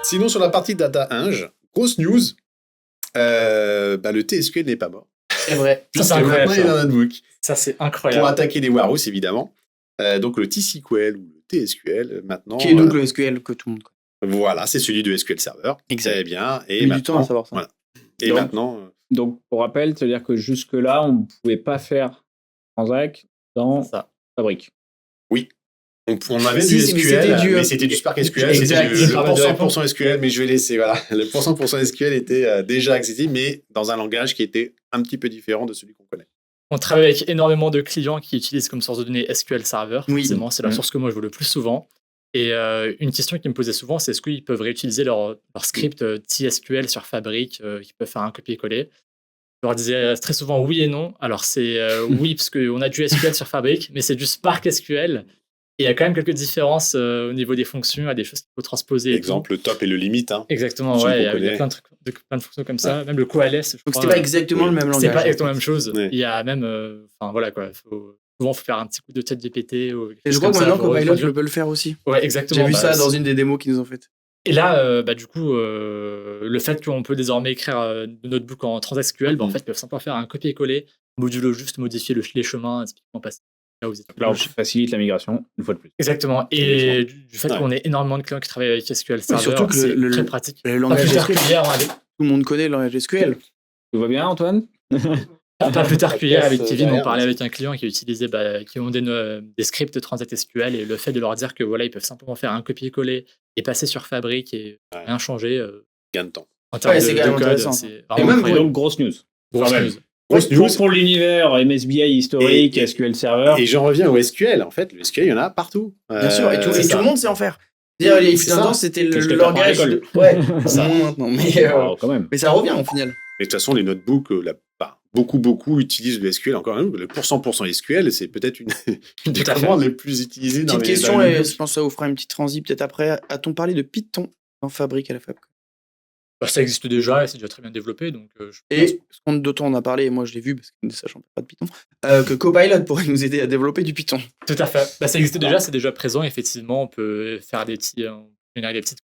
Sinon, sur la partie data ing, grosse news, le TSQL n'est pas mort. C'est vrai. Ça, c'est incroyable. Maintenant, il est dans Notebook. Ça, c'est incroyable. Pour attaquer les Warhouse, évidemment. Donc, le T-SQL ou le TSQL, maintenant... Qui est donc le SQL que tout le monde connaît. Voilà, c'est celui de SQL Server. Très bien. Et il y a du temps à savoir ça. Voilà. Et donc, maintenant... Donc, pour rappel, c'est-à-dire que jusque-là, on ne pouvait pas faire Transact dans Fabric. Oui. On avait du SQL, mais c'était du Spark SQL. C'était le %% SQL, mais je vais laisser. Voilà. Le %% SQL était déjà accessible, mais dans un langage qui était un petit peu différent de celui qu'on connaît. On travaille avec énormément de clients qui utilisent comme source de données SQL Server. Oui. Forcément, c'est la source que moi je vois le plus souvent. Et une question qui me posait souvent, c'est est-ce qu'ils peuvent réutiliser leur script TSQL sur Fabric, qu'ils peuvent faire un copier-coller. Je leur disais très souvent oui et non. Alors c'est oui, parce qu'on a du SQL sur Fabric, mais c'est du Spark SQL. Et il y a quand même quelques différences au niveau des fonctions, il y a des choses qu'il faut transposer. Exemple, le top et le limit. Hein. Exactement, ouais, il y a plein de fonctions comme ça. Même le coalesce. Donc c'était pas exactement le même langage. C'est pas exactement la même chose. Ouais. Il y a même, voilà quoi, souvent, il faut faire un petit coup de chat GPT. Et je crois que maintenant, Copilot peut le faire aussi. Ouais, exactement. J'ai vu ça dans une des démos qu'ils nous ont faites. Et là, du coup, le fait qu'on peut désormais écrire de notebook en TransSQL, en fait, ils peuvent simplement faire un copier-coller, modulo juste modifier les chemins, typiquement passer. Là, on facilite la migration une fois de plus. Exactement. Et du fait qu'on ait énormément de clients qui travaillent avec SQL Server, surtout que c'est très pratique. Le langage SQL, tout le monde connaît le langage SQL. Tout va bien, Antoine? Pas plus tard qu'hier, avec Kevin, on parlait avec un client qui utilisait, qui ont des scripts Transact SQL, et le fait de leur dire que voilà, ils peuvent simplement faire un copier-coller et passer sur Fabric et rien changer. Gain de temps. En termes c'est de code, c'est et même donc grosse news. Grosse news. Pour l'univers MSBI historique, et SQL Server. Et j'en reviens au SQL. En fait, le SQL, il y en a partout. Bien sûr, et tout le monde sait en faire. Il fut un temps, c'était le langage. Ouais, ça maintenant. Quand même. Mais ça revient au final. Et de toute façon, les notebooks, beaucoup utilisent le SQL. Encore même, le %% SQL, c'est peut-être une des commandes les plus utilisées dans les... Petite question, et je pense que ça vous fera une petite transi peut-être après. A-t-on parlé de Python en Fabric à la Fabcom? Ça existe déjà et c'est déjà très bien développé. Donc, et d'autant on a parlé, et moi je l'ai vu parce que ne sachant pas de Python, que Copilot pourrait nous aider à développer du Python. Tout à fait. Ça existe déjà, c'est déjà présent. Effectivement, on peut faire des petites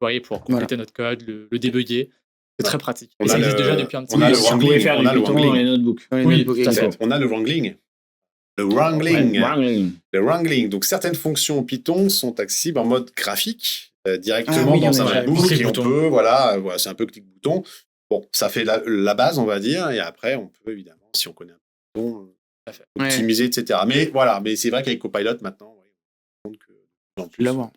queries pour compléter notre code, le débugger. C'est très pratique. Et ça existe déjà depuis un petit moment. On pouvait faire du Python dans les notebooks. Oui, tout à fait. On a le wrangling. Le wrangling. Donc certaines fonctions Python sont accessibles en mode graphique. Directement dans un notebook et on peut, voilà, c'est un peu clic-bouton. Bon, ça fait la base, on va dire, et après, on peut évidemment, si on connaît un Python, optimiser, etc. Mais voilà, mais c'est vrai qu'avec Copilot, maintenant, on compte que l'avoir.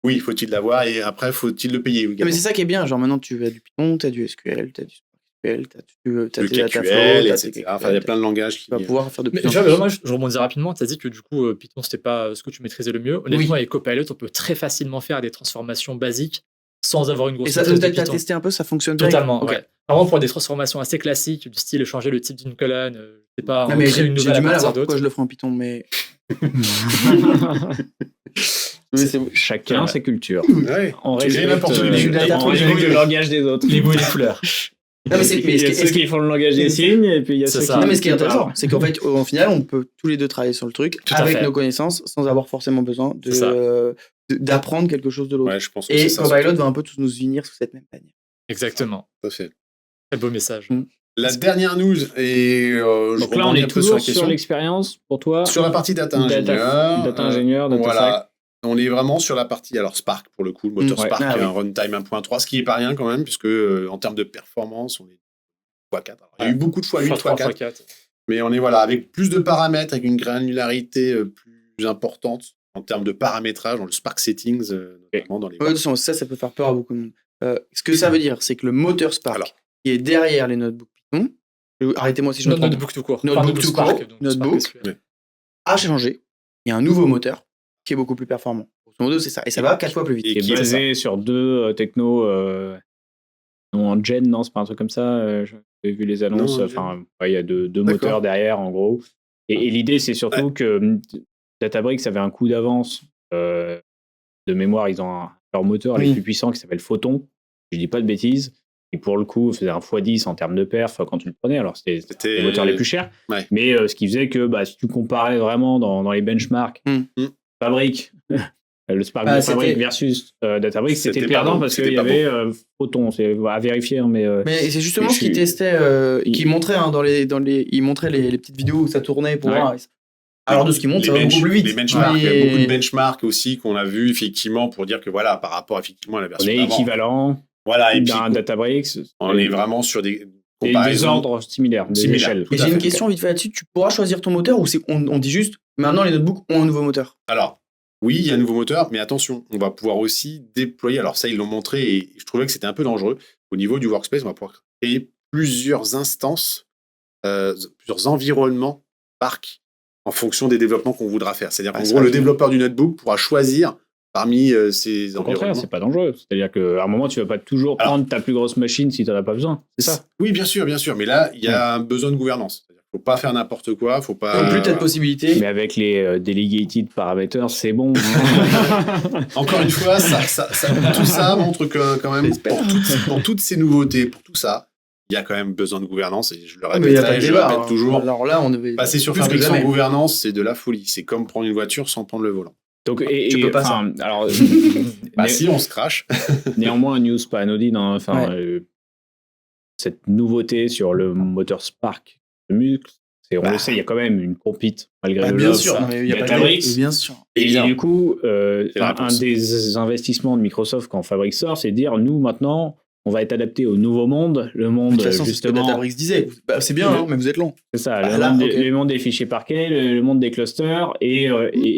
Oui, faut-il l'avoir, et après, faut-il le payer également. Mais c'est ça qui est bien, genre maintenant, tu as du Python, tu as du SQL, tu as du SQL, tu as du KQL, etc. Enfin, il y a plein de langages qui... Tu vas pouvoir faire de plus. Moi, je rebondis rapidement. Tu as dit que du coup, Python, c'était pas ce que tu maîtrisais le mieux. Honnêtement, avec Copilot, on peut très facilement faire des transformations basiques sans avoir une grosse maîtrise de Python. Et ça, tu as testé un peu, ça fonctionne bien? Totalement, ouais. Vraiment, pour des transformations assez classiques, du style changer le type d'une colonne, c'est pas créer une nouvelle à partir d'autre. Pourquoi je le ferai en Python, mais... Chacun ses cultures. Ouais. On respecte le langage des autres. Les mots et les couleurs. Non, mais il y a ceux qui font le langage des signes et puis il y a ceux qui... Non, mais ce qui est intéressant, c'est qu'en fait, au final, on peut tous les deux travailler sur le truc avec nos connaissances sans avoir forcément besoin d'apprendre quelque chose de l'autre. Ouais, je pense que et Copilot va un peu tous nous unir sous cette même bannière. Exactement. Tout à fait. Très beau message. La dernière news, et donc là, on est toujours sur l'expérience pour toi. Sur la partie data ingénieur. Data ingénieur, data voilà. On est vraiment sur la partie, alors Spark pour le coup, le moteur Spark, un runtime 1.3, ce qui n'est pas rien quand même, puisque en termes de performance, on est x4. Il y a eu beaucoup de x8, x4, mais on est avec plus de paramètres, avec une granularité plus importante en termes de paramétrage dans le Spark Settings, notamment dans les... Ça peut faire peur à beaucoup de monde. Ce que ça veut dire, c'est que le moteur Spark qui est derrière les notebooks Python, arrêtez-moi si je me trompe. Notebook tout court. Notebook a changé. Il y a un nouveau moteur qui est beaucoup plus performant. Grosso modo, c'est ça. Et ça va 4 fois plus vite. Et qui est basé sur deux technos en Gen, non, c'est pas un truc comme ça. J'ai vu les annonces. Il y a deux moteurs derrière, en gros. Et l'idée, c'est surtout que Databricks avait un coup d'avance de mémoire. Ils ont leur moteur les plus puissants qui s'appelle Photon. Je dis pas de bêtises. Et pour le coup, faisait un x10 en termes de perf quand tu le prenais. Alors, c'était les moteurs les plus chers. Ouais. Mais ce qui faisait que si tu comparais vraiment dans les benchmarks, Fabric Le Spark de Fabric versus Databricks, c'était perdant parce qu'il y avait Photon, c'est à vérifier. Mais c'est justement ce qu'ils testaient, qu'ils montraient ils montraient les petites vidéos où ça tournait pour voir. Alors de ce qu'ils montrent, ça va beaucoup plus vite. Les benchmarks, il y a beaucoup de benchmarks aussi qu'on a vu effectivement pour dire que voilà, par rapport effectivement à la version d'avant. On est équivalent d'un Databricks. On est vraiment sur des ordres similaires, des échelles. Et j'ai une question vite fait là-dessus. Tu pourras choisir ton moteur ou on dit juste maintenant les notebooks ont un nouveau moteur? Alors, oui, il y a un nouveau moteur, mais attention, on va pouvoir aussi déployer. Alors ça, ils l'ont montré et je trouvais que c'était un peu dangereux. Au niveau du workspace, on va pouvoir créer plusieurs instances, plusieurs environnements Spark en fonction des développements qu'on voudra faire. C'est-à-dire qu'en gros, le développeur du notebook pourra choisir parmi ces environnements. Au contraire, c'est pas dangereux. C'est-à-dire qu'à un moment, tu vas pas toujours prendre ta plus grosse machine si tu n'en as pas besoin. C'est ça? Oui, bien sûr. Mais là, il y a un besoin de gouvernance. Il ne faut pas faire n'importe quoi. Faut pas. Non plus, tu as de possibilités. Mais avec les delegated parameters, c'est bon. Encore une fois, tout ça montre que quand même, pour toutes ces nouveautés, pour tout ça, il y a quand même besoin de gouvernance. Et je le répète toujours. Alors là, passer sur Fabric sans gouvernance, c'est de la folie. C'est comme prendre une voiture sans prendre le volant. Donc, tu peux pas ça. Alors, si on se crache. Néanmoins, news pas anodine. Cette nouveauté sur le moteur Spark de Mux, on le sait, il y a quand même une compete malgré le bien sûr, il y a Databricks. Bien sûr. Et du coup, un des investissements de Microsoft quand Fabric sort, c'est de dire nous maintenant, on va être adapté au nouveau monde, le monde de toute façon, justement. C'est ce que Databricks disait. Mais c'est bien, mais vous êtes long. C'est ça, le monde des fichiers parquets, le monde des clusters, et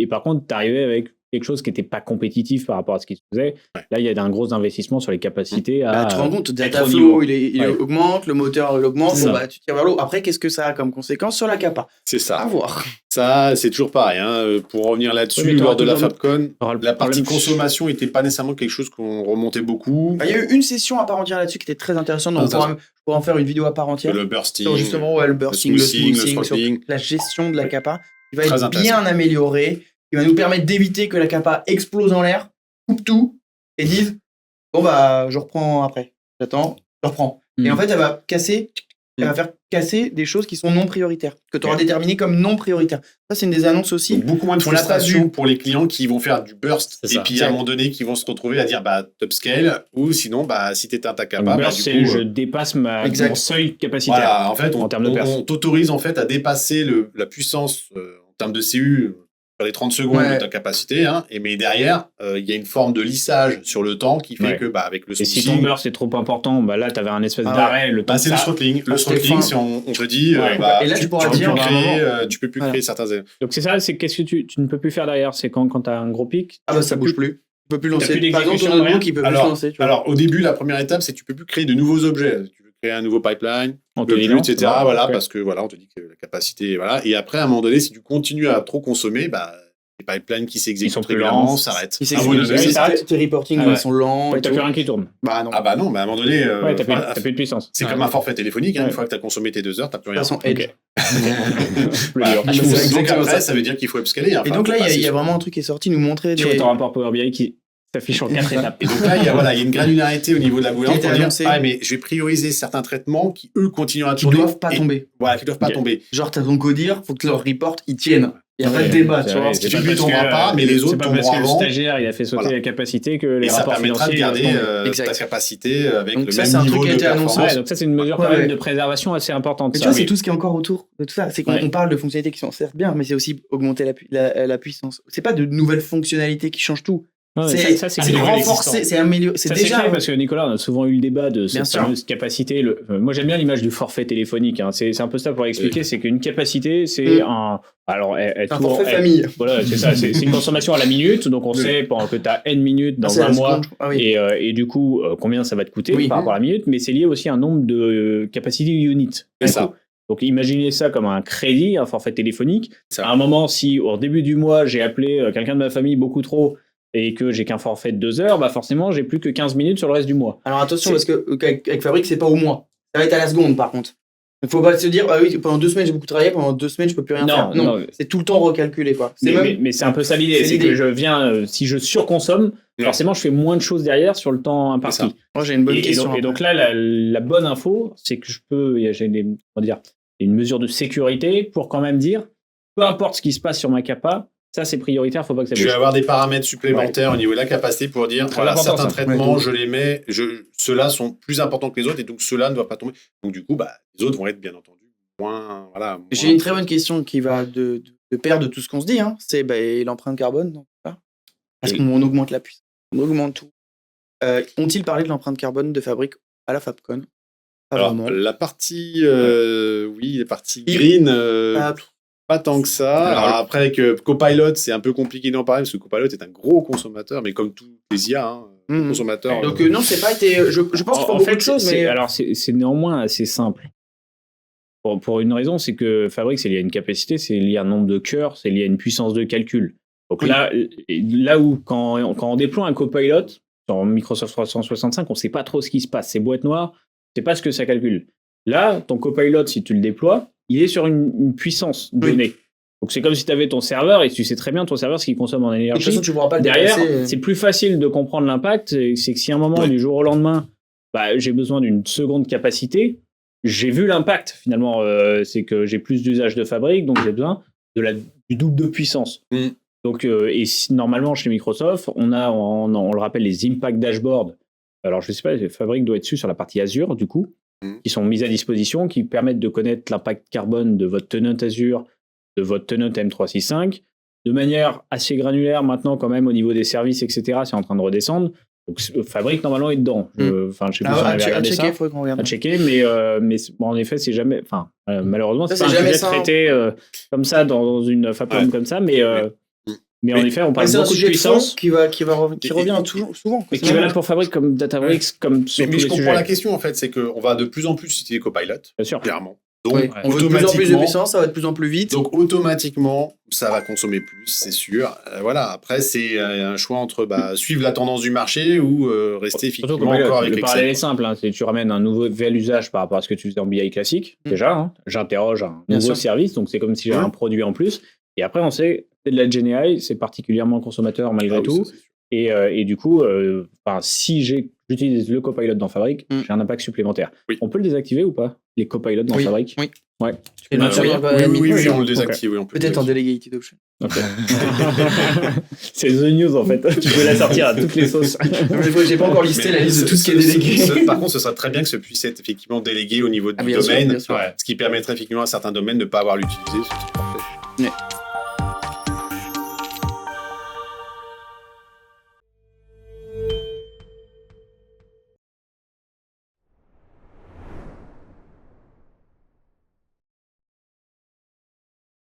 par contre, tu arrivais avec quelque chose qui n'était pas compétitif par rapport à ce qui se faisait. Là, il y a un gros investissement sur les capacités à. Tu te rends compte, Dataflow, il augmente, le moteur il augmente, tu tires vers l'eau. Après, qu'est-ce que ça a comme conséquence sur la capa? C'est ça. À voir. Ça, c'est toujours pareil. Pour revenir là-dessus, lors de la FabCon, la partie consommation n'était pas nécessairement quelque chose qu'on remontait beaucoup. Il y a eu une session à part entière là-dessus qui était très intéressante. Donc, je pourrais en faire une vidéo à part entière. Le bursting. Sur justement, le bursting, le smoothing, sur la gestion de la capa. Il va être bien amélioré. Il va nous permettre d'éviter que la capa explose en l'air, coupe tout, et dise bon je reprends après. J'attends, je reprends. Et en fait, elle va faire casser des choses qui sont non prioritaires, que tu auras déterminées comme non prioritaires. Ça, c'est une des annonces aussi. Donc, beaucoup moins de frustration pour les clients qui vont faire du burst et puis à un moment donné qui vont se retrouver à dire upscale ou sinon si tu éteins ta capa. Burst, c'est je dépasse mon seuil capacitaire. Voilà, en fait, on t'autorise en fait à dépasser la puissance en termes de CU. Les 30 secondes de ta capacité, mais derrière, il y a une forme de lissage sur le temps qui fait que, avec le smoothing... Et si ton burst est trop important, là, tu avais un espèce d'arrêt. Le temps c'est le throttling. Le throttling, si on te dit, et là, tu pourras dire, tu peux plus créer certains éléments. Donc, c'est ça, c'est qu'est-ce que tu ne peux plus faire derrière? C'est quand tu as un gros pic? Ça bouge plus. Tu peux plus lancer. Par exemple, ton notebook, il peut plus lancer. Alors, au début, la première étape, c'est que tu peux plus créer de nouveaux objets. Tu veux créer un nouveau pipeline, etc. Parce que, on te dit que la capacité, et après, à un moment donné, si tu continues à trop consommer, les pipelines qui s'exécutent régulièrement s'arrêtent. Tes reporting ils sont lents. T'as plus rien qui tourne. Non, mais à un moment donné. T'as plus de puissance. C'est comme un forfait téléphonique. Une fois que t'as consommé tes 2 heures, t'as plus rien. De toute façon, Edge. Donc après, ça veut dire qu'il faut upscaler. Et donc là, il y a vraiment un truc qui est sorti, nous montrer. Tu vois ton rapport Power BI qui s'affiche en 4 étapes. Et donc là, il y a une granularité au niveau de la gouvernance pour dire mais je vais prioriser certains traitements qui, eux, continueront à tomber. Qui doivent pas tomber. Voilà, qui doivent pas tomber. Genre, t'as ton codir, faut que leur report, ils tiennent. Il n'y a pas de débat, tu vois. Ce qui ne tombera pas, mais les autres tomberont avant. C'est pas parce que le stagiaire, il a fait sauter la capacité que les rapports financiers... Et ça permettra de garder ta capacité avec le même niveau de performance. Donc ça, c'est une mesure quand même de préservation assez importante. Mais tu vois, c'est tout ce qui est encore autour de tout ça. C'est qu'on parle de fonctionnalités qui sont certes bien, mais c'est aussi augmenter la puissance. C'est pas de nouvelles fonctionnalités qui changent tout. C'est renforcer, c'est améliorer. C'est déjà clair parce que Nicolas, on a souvent eu le débat de cette fameuse capacité. Moi, j'aime bien l'image du forfait téléphonique. C'est un peu ça pour expliquer. C'est qu'une capacité, c'est un forfait famille. Voilà, c'est ça. C'est une consommation à la minute. Donc, on sait que tu as N minutes dans un mois. Et du coup, combien ça va te coûter par rapport à la minute. Mais c'est lié aussi à un nombre de capacités unit. C'est ça. Donc, imaginez ça comme un crédit, un forfait téléphonique. À un moment, si au début du mois, j'ai appelé quelqu'un de ma famille beaucoup trop et que j'ai qu'un forfait de 2 heures, forcément, j'ai plus que 15 minutes sur le reste du mois. Alors attention, parce qu'avec Fabric, c'est pas au mois. Ça va être à la seconde, par contre. Il ne faut pas se dire, pendant 2 semaines, j'ai beaucoup travaillé, pendant 2 semaines, je peux plus rien faire. Non, c'est tout le temps recalculé, quoi. Mais c'est un peu ça l'idée, c'est que je viens, si je surconsomme, forcément, je fais moins de choses derrière sur le temps imparti. Moi, j'ai une bonne question. Et donc là, la bonne info, c'est que j'ai une mesure de sécurité pour quand même dire, peu importe ce qui se passe sur ma capa, Ça, c'est prioritaire, faut pas que ça bouge. Je vais avoir des paramètres supplémentaires au niveau de la capacité pour dire, voilà, certains traitements, je les mets, ceux-là sont plus importants que les autres, et donc ceux-là ne doivent pas tomber. Donc du coup, les autres vont être, bien entendu, moins... J'ai une très bonne question qui va de pair de tout ce qu'on se dit, hein. C'est l'empreinte carbone, non, parce qu'on augmente la puissance, on augmente tout. Ont-ils parlé de l'empreinte carbone de Fabric à la Fabcon? Alors, la partie, oui, la partie green... Pas tant que ça. Alors après, avec Copilot, c'est un peu compliqué d'en parler parce que Copilot est un gros consommateur, mais comme tous les IA, consommateurs. Donc non, c'est pas été. Je pense qu'il faut beaucoup de choses, mais alors c'est néanmoins assez simple. Pour une raison, c'est que Fabric, c'est lié à une capacité, c'est lié à un nombre de cœurs, c'est lié à une puissance de calcul. Donc là où quand on déploie un Copilot sur Microsoft 365, on sait pas trop ce qui se passe. C'est boîte noire, on sait pas ce que ça calcule. Là, ton Copilot, si tu le déploies, il est sur une puissance donnée. Donc c'est comme si tu avais ton serveur et tu sais très bien ton serveur ce qu'il consomme en énergie. De toute façon, tu pourras pas le derrière, c'est plus facile de comprendre l'impact. C'est que si à un moment, du jour au lendemain, j'ai besoin d'une seconde capacité, j'ai vu l'impact finalement. C'est que j'ai plus d'usage de Fabric, donc j'ai besoin du double de puissance. Donc, normalement, chez Microsoft, on le rappelle, les Impact Dashboard. Alors, je sais pas, Fabric doit être dessus sur la partie Azure, du coup, qui sont mises à disposition, qui permettent de connaître l'impact carbone de votre tenant Azure, de votre tenant M365, de manière assez granulaire maintenant quand même au niveau des services, etc. C'est en train de redescendre. Donc Fabric normalement est dedans. Je sais plus si on avait regardé ça. À checker, mais en effet c'est jamais. Malheureusement c'est pas un sujet traité comme ça dans une Fabcon comme ça, mais en effet, on parle beaucoup de puissance qui revient toujours souvent. Mais qui va là pour Fabric comme Databricks, comme sur tous les sujets. Je comprends la question en fait, c'est qu'on va de plus en plus utiliser Copilot, bien sûr, clairement. Donc, on veut de plus en plus de puissance, ça va de plus en plus vite. Donc, automatiquement, ça va consommer plus, c'est sûr. Voilà. Après, c'est un choix entre suivre la tendance du marché ou rester effectivement encore avec le Excel. parallèle est simple. Tu ramènes un nouvel usage par rapport à ce que tu faisais en BI classique. Déjà, j'interroge un nouveau service. Donc, c'est comme si j'avais un produit en plus. Et après, on sait c'est de la GenAI, c'est particulièrement consommateur malgré tout. Et du coup, si j'utilise le Copilot dans Fabric, j'ai un impact supplémentaire. On peut le désactiver ou pas, les Copilots dans Fabric? Oui. Ouais. Oui, on le désactive. Oui, peut-être en delegated option. Okay. C'est the news en fait. Tu peux la sortir à toutes les sauces. J'ai pas encore listé la liste de tout ce qui est délégué. Par contre, ce serait très bien que ce puisse être effectivement délégué au niveau du domaine, ce qui permettrait effectivement à certains domaines de ne pas avoir l'utiliser. C'est parfait.